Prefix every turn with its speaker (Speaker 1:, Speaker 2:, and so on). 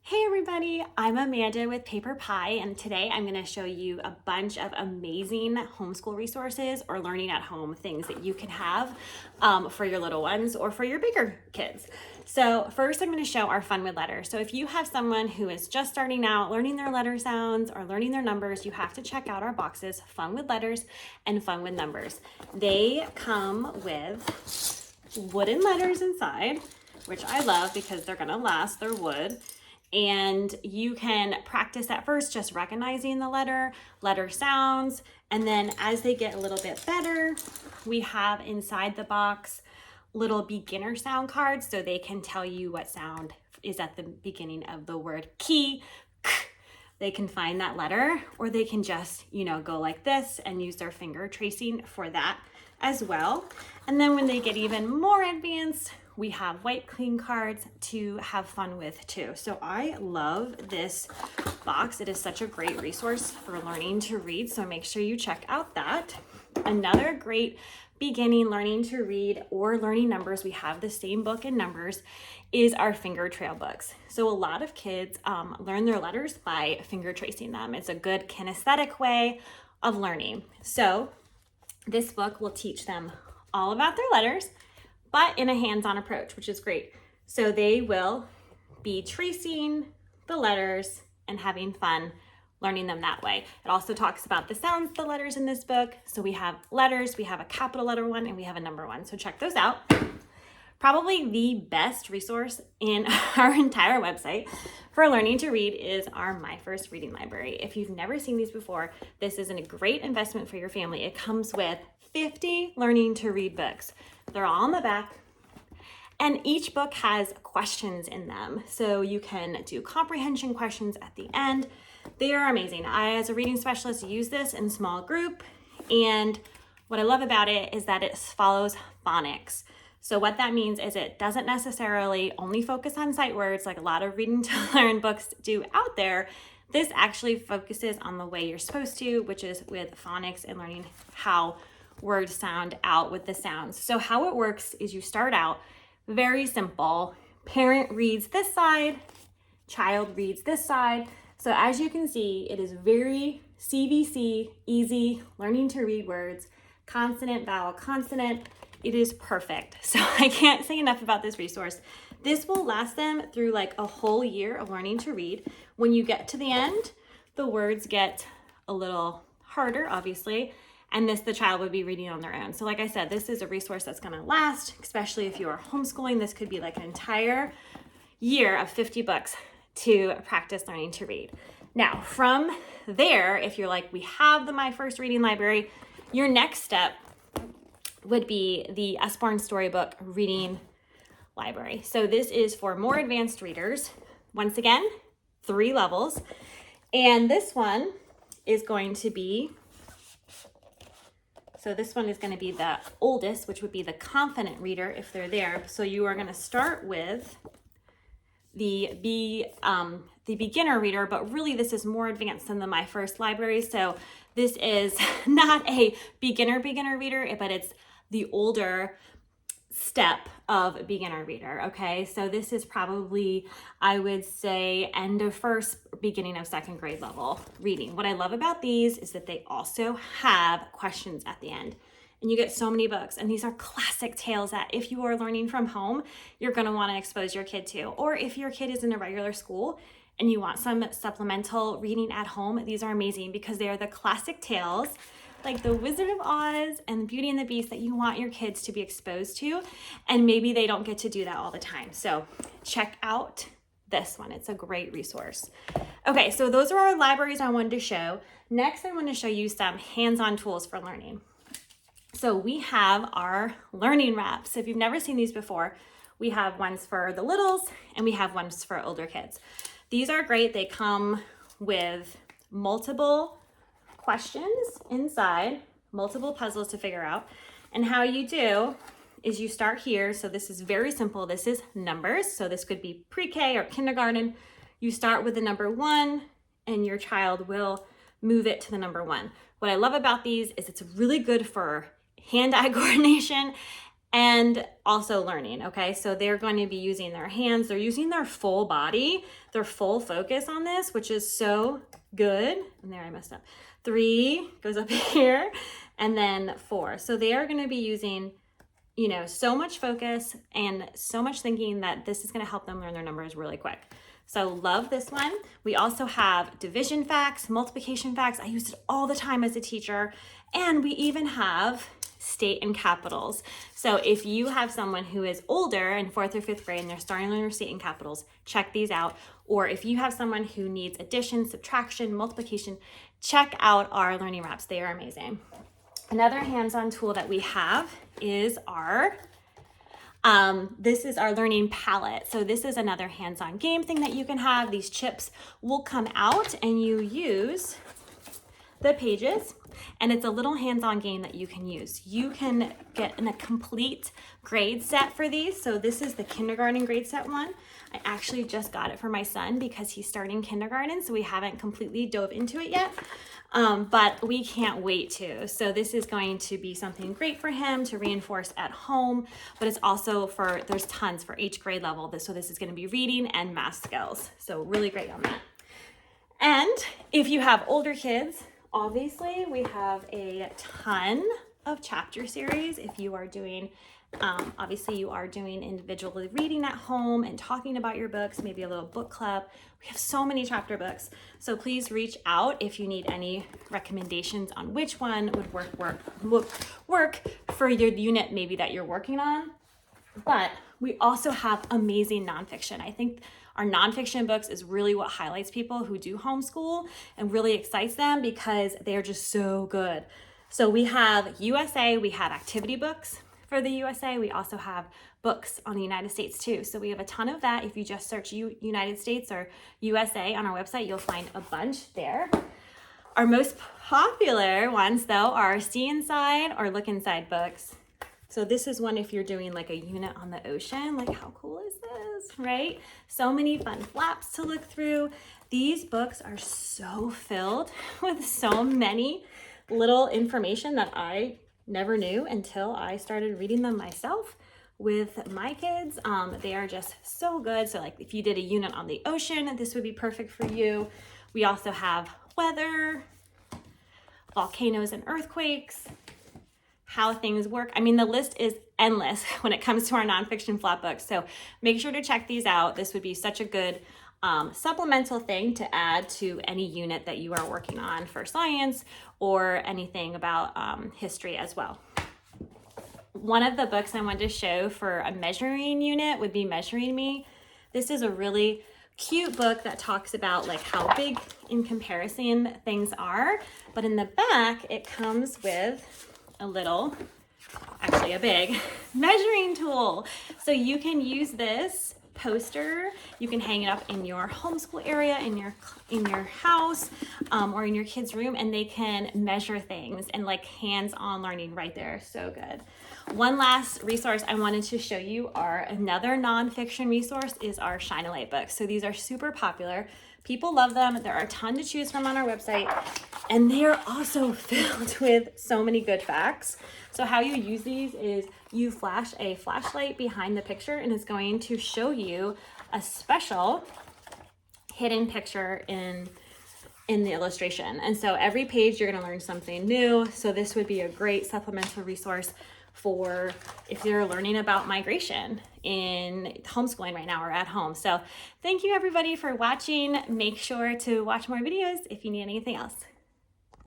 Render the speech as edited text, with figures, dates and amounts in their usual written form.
Speaker 1: Hey everybody, I'm Amanda with PaperPie, and today I'm going to show you a bunch of amazing homeschool resources or learning at home things that you can have for your little ones or for your bigger kids. So first I'm going to show our Fun with Letters. So if you have someone who is just starting out learning their letter sounds or learning their numbers, you have to check out our boxes, Fun with Letters and Fun with Numbers. They come with wooden letters inside, which I love because they're going to last, they're wood. And you can practice at first just recognizing the letter sounds, and then as they get a little bit better, we have inside the box little beginner sound cards so they can tell you what sound is at the beginning of the word key. They can find that letter, or they can just, go like this and use their finger tracing for that as well. And then when they get even more advanced, we have white clean cards to have fun with too. So I love this box. It is such a great resource for learning to read. So make sure you check out that. Another great beginning learning to read or learning numbers, we have the same book in numbers, is our finger trail books. So a lot of kids learn their letters by finger tracing them. It's a good kinesthetic way of learning. So this book will teach them all about their letters, but in a hands-on approach, which is great. So they will be tracing the letters and having fun learning them that way. It also talks about the sounds of the letters in this book. So we have letters, we have a capital letter one, and we have a number one. So check those out. Probably the best resource in our entire website for learning to read is our My First Reading Library. If you've never seen these before, this is a great investment for your family. It comes with 50 learning to read books. They're all on the back, and each book has questions in them. So you can do comprehension questions at the end. They are amazing. I, as a reading specialist, use this in small group, and what I love about it is that it follows phonics. So what that means is it doesn't necessarily only focus on sight words like a lot of reading to learn books do out there. This actually focuses on the way you're supposed to, which is with phonics and learning how words sound out with the sounds. So how it works is you start out very simple. Parent reads this side, child reads this side. So as you can see, it is very CVC, easy, learning to read words, consonant, vowel, consonant. It is perfect. So I can't say enough about this resource. This will last them through like a whole year of learning to read. When you get to the end, the words get a little harder, obviously, and the child would be reading on their own. So like I said, this is a resource that's gonna last, especially if you are homeschooling. This could be like an entire year of 50 books to practice learning to read. Now, from there, if you're like, we have the My First Reading Library, your next step would be the Usborne Storybook Reading Library. So this is for more advanced readers. Once again, 3 levels. And this one is going to be, the oldest, which would be the confident reader if they're there. So you are going to start with the beginner reader, but really this is more advanced than the My First library. So this is not a beginner reader, but it's the older step of beginner reader. Okay, so this is probably, I would say, end of first, beginning of second grade level reading. What I love about these is that they also have questions at the end, and you get so many books, and these are classic tales that if you are learning from home, you're going to want to expose your kid to. Or if your kid is in a regular school and you want some supplemental reading at home, these are amazing because they are the classic tales like the Wizard of Oz and Beauty and the Beast that you want your kids to be exposed to, and maybe they don't get to do that all the time. So check out this one. It's a great resource. Okay, so those are our libraries I wanted to show. Next, I want to show you some hands-on tools for learning. So we have our learning wraps. If you've never seen these before, we have ones for the littles and we have ones for older kids. These are great. They come with multiple questions inside, multiple puzzles to figure out. And how you do is you start here. So this is very simple. This is numbers. So this could be pre-K or kindergarten. You start with the number 1 and your child will move it to the number 1. What I love about these is it's really good for hand-eye coordination and also learning, okay? So they're going to be using their hands, they're using their full body, their full focus on this, which is so good. And there I messed up. 3 goes up here, and then 4. So they are gonna be using, you know, so much focus and so much thinking that this is gonna help them learn their numbers really quick. So love this one. We also have division facts, multiplication facts. I used it all the time as a teacher. And we even have state and capitals. So if you have someone who is older in 4th or 5th grade and they're starting to learn their state and capitals, check these out. Or if you have someone who needs addition, subtraction, multiplication, check out our learning wraps. They are amazing. Another hands-on tool that we have is our this is our learning palette. So this is another hands-on game thing that you can have. These chips will come out and you use the pages, and it's a little hands-on game that you can use. You can get in a complete grade set for these. So this is the kindergarten grade set one. I actually just got it for my son because he's starting kindergarten, so we haven't completely dove into it yet. But we can't wait to. So this is going to be something great for him to reinforce at home, but it's also there's tons for each grade level. So this is going to be reading and math skills. So really great on that. And if you have older kids, obviously we have a ton of chapter series. If you are doing, obviously you are doing individually reading at home and talking about your books, maybe a little book club. We have so many chapter books. So please reach out if you need any recommendations on which one would work for your unit maybe that you're working on. But we also have amazing nonfiction. I think our nonfiction books is really what highlights people who do homeschool and really excites them because they're just so good. So we have USA, we have activity books for the USA. We also have books on the United States too. So we have a ton of that. If you just search United States or USA on our website, you'll find a bunch there. Our most popular ones though are See Inside or Look Inside books. So this is one if you're doing like a unit on the ocean, like how cool is this, right? So many fun flaps to look through. These books are so filled with so many little information that I never knew until I started reading them myself with my kids. They are just so good. So like if you did a unit on the ocean, this would be perfect for you. We also have weather, volcanoes and earthquakes, how things work. I mean, the list is endless when it comes to our nonfiction flap books. So make sure to check these out. This would be such a good supplemental thing to add to any unit that you are working on for science or anything about history as well. One of the books I wanted to show for a measuring unit would be Measuring Me. This is a really cute book that talks about like how big in comparison things are, but in the back it comes with a little, actually a big measuring tool. So you can use this poster, you can hang it up in your homeschool area, in your house, or in your kids' room, and they can measure things and like hands-on learning right there. So good. One last resource I wanted to show you are another nonfiction resource is our Shine a Light books. So these are super popular. People love them. There are a ton to choose from on our website, and they are also filled with so many good facts. So how you use these is you flash a flashlight behind the picture, and it's going to show you a special hidden picture in the illustration. And so every page you're going to learn something new. So this would be a great supplemental resource for if you're learning about migration in homeschooling right now or at home. So thank you everybody for watching. Make sure to watch more videos if you need anything else.